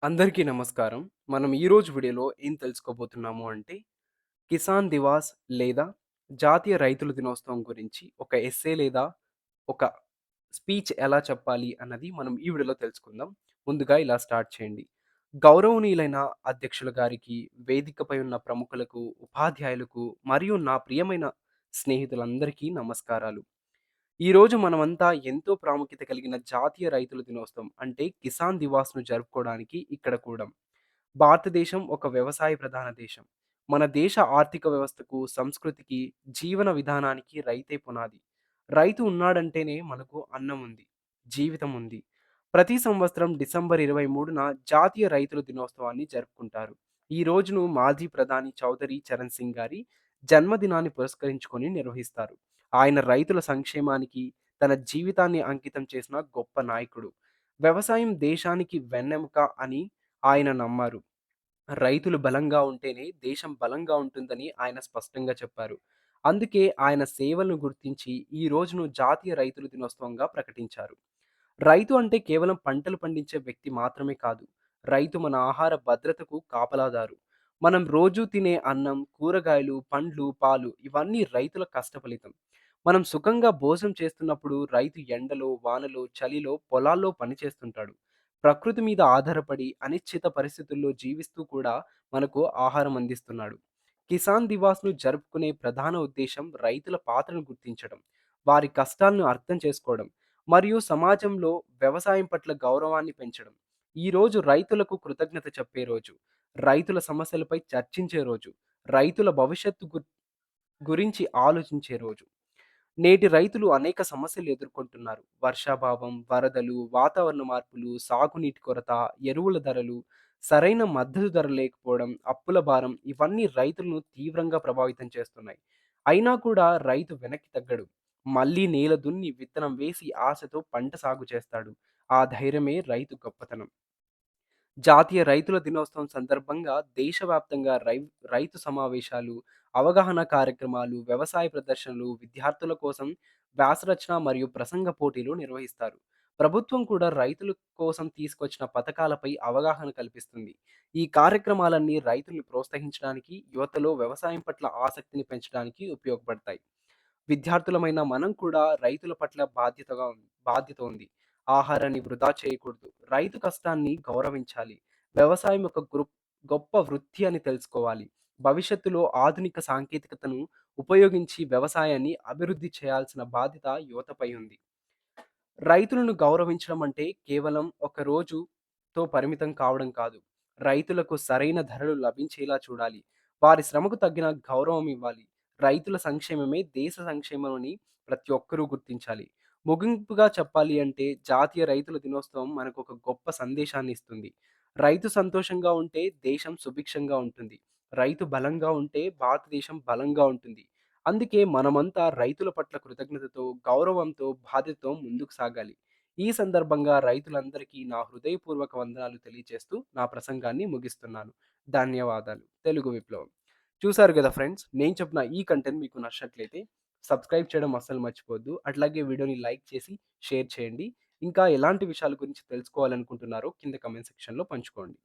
అందరికీ నమస్కారం. మనం ఈరోజు వీడియోలో ఏం తెలుసుకోబోతున్నాము అంటే, కిసాన్ దివాస్ లేదా జాతీయ రైతుల దినోత్సవం గురించి ఒక ఎస్సే లేదా ఒక స్పీచ్ ఎలా చెప్పాలి అన్నది మనం ఈ వీడియోలో తెలుసుకుందాం. ముందుగా ఇలా స్టార్ట్ చేయండి. గౌరవనీయులైన అధ్యక్షుల గారికి, వేదికపై ఉన్న ప్రముఖులకు, ఉపాధ్యాయులకు మరియు నా ప్రియమైన స్నేహితులందరికీ నమస్కారాలు. ఈరోజు మనమంతా ఎంతో ప్రాముఖ్యత కలిగిన జాతీయ రైతుల దినోత్సవం అంటే కిసాన్ దివాస్‌ను జరుపుకోవడానికి ఇక్కడ కూడాం. భారతదేశం ఒక వ్యవసాయ ప్రధాన దేశం. మన దేశ ఆర్థిక వ్యవస్థకు, సంస్కృతికి, జీవన విధానానికి రైతే పునాది. రైతు ఉన్నాడంటేనే మనకు అన్నం ఉంది, జీవితం ఉంది. ప్రతి సంవత్సరం డిసెంబర్ 23న జాతీయ రైతుల దినోత్సవాన్ని జరుపుకుంటారు. ఈ రోజును మాజీ ప్రధాని చౌధరీ చరణ్ సింగ్ గారి జన్మదినాన్ని పురస్కరించుకొని నిర్వహిస్తారు. ఆయన రైతుల సంక్షేమానికి తన జీవితాన్ని అంకితం చేసిన గొప్ప నాయకుడు. వ్యవసాయం దేశానికి వెన్నెముక అని ఆయన నమ్మారు. రైతులు బలంగా ఉంటేనే దేశం బలంగా ఉంటుందని ఆయన స్పష్టంగా చెప్పారు. అందుకే ఆయన సేవలను గుర్తించి ఈ రోజును జాతీయ రైతుల దినోత్సవంగా ప్రకటించారు. రైతు అంటే కేవలం పంటలు పండించే వ్యక్తి మాత్రమే కాదు. రైతు మన ఆహార భద్రతకు కాపలాదారు. మనం రోజూ తినే అన్నం, కూరగాయలు, పండ్లు, పాలు ఇవన్నీ రైతుల కష్టఫలితం. మనం సుఖంగా భోజనం చేస్తున్నప్పుడు రైతు ఎండలో, వానలో, చలిలో, పొలాల్లో పనిచేస్తుంటాడు. ప్రకృతి మీద ఆధారపడి అనిశ్చిత పరిస్థితుల్లో జీవిస్తూ కూడా మనకు ఆహారం అందిస్తున్నాడు. కిసాన్ దివాస్‌ను జరుపుకునే ప్రధాన ఉద్దేశ్యం రైతుల పాత్రను గుర్తించడం, వారి కష్టాలను అర్థం చేసుకోవడం మరియు సమాజంలో వ్యవసాయం పట్ల గౌరవాన్ని పెంచడం. ఈరోజు రైతులకు కృతజ్ఞత చెప్పే రోజు. రైతుల సమస్యలపై చర్చించే రోజు. రైతుల భవిష్యత్తు గురించి ఆలోచించే రోజు. నేటి రైతులు అనేక సమస్యలు ఎదుర్కొంటున్నారు. వర్షాభావం, వరదలు, వాతావరణ మార్పులు, సాగునీటి కొరత, ఎరువుల ధరలు, సరైన మద్దతు ధర లేకపోవడం, అప్పుల భారం ఇవన్నీ రైతులను తీవ్రంగా ప్రభావితం చేస్తున్నాయి. అయినా కూడా రైతు వెనక్కి తగ్గడు. మళ్ళీ నేల దున్ని విత్తనం వేసి ఆశతో పంట సాగు చేస్తాడు. ఆ ధైర్యమే రైతు గొప్పతనం. జాతీయ రైతుల దినోత్సవం సందర్భంగా దేశవ్యాప్తంగా రైతు సమావేశాలు, అవగాహన కార్యక్రమాలు, వ్యవసాయ ప్రదర్శనలు, విద్యార్థుల కోసం వ్యాసరచన మరియు ప్రసంగ పోటీలు నిర్వహిస్తారు. ప్రభుత్వం కూడా రైతుల కోసం తీసుకొచ్చిన పథకాలపై అవగాహన కల్పిస్తుంది. ఈ కార్యక్రమాలన్నీ రైతుల్ని ప్రోత్సహించడానికి, యువతలో వ్యవసాయం పట్ల ఆసక్తిని పెంచడానికి ఉపయోగపడతాయి. విద్యార్థులమైన మనం కూడా రైతుల పట్ల బాధ్యత ఉంది. ఆహారాన్ని వృధా చేయకూడదు. రైతు కష్టాన్ని గౌరవించాలి. వ్యవసాయం ఒక గొప్ప వృత్తి అని తెలుసుకోవాలి. భవిష్యత్తులో ఆధునిక సాంకేతికతను ఉపయోగించి వ్యవసాయాన్ని అభివృద్ధి చేయాల్సిన బాధ్యత యువతపై ఉంది. రైతులను గౌరవించడం అంటే కేవలం ఒక రోజుతో పరిమితం కావడం కాదు. రైతులకు సరైన ధరలు లభించేలా చూడాలి. వారి శ్రమకు తగ్గిన గౌరవం ఇవ్వాలి. రైతుల సంక్షేమమే దేశ సంక్షేమమని ప్రతి ఒక్కరూ గుర్తించాలి. ముగింపుగా చెప్పాలి అంటే జాతీయ రైతుల దినోత్సవం మనకు ఒక గొప్ప సందేశాన్ని ఇస్తుంది. రైతు సంతోషంగా ఉంటే దేశం సుభిక్షంగా ఉంటుంది. రైతు బలంగా ఉంటే భారతదేశం బలంగా ఉంటుంది. అందుకే మనమంతా రైతుల పట్ల కృతజ్ఞతతో, గౌరవంతో, బాధ్యతతో ముందుకు సాగాలి. ఈ సందర్భంగా రైతులందరికీ నా హృదయపూర్వక వందనాలు తెలియజేస్తూ నా ప్రసంగాన్ని ముగిస్తున్నాను. ధన్యవాదాలు. తెలుగు విప్లవం. చూసారు గదా ఫ్రెండ్స్! నేను చెప్పిన ఈ కంటెంట్ మీకు నచ్చినట్లయితే సబ్స్క్రైబ్ చేయడం అస్సలు మర్చిపోవద్దు. అట్లాగే వీడియోని లైక్ చేసి షేర్ చేయండి. ఇంకా ఎలాంటి విషయాల గురించి తెలుసుకోవాలనుకుంటున్నారో కింద కామెంట్ సెక్షన్‌లో పంచుకోండి.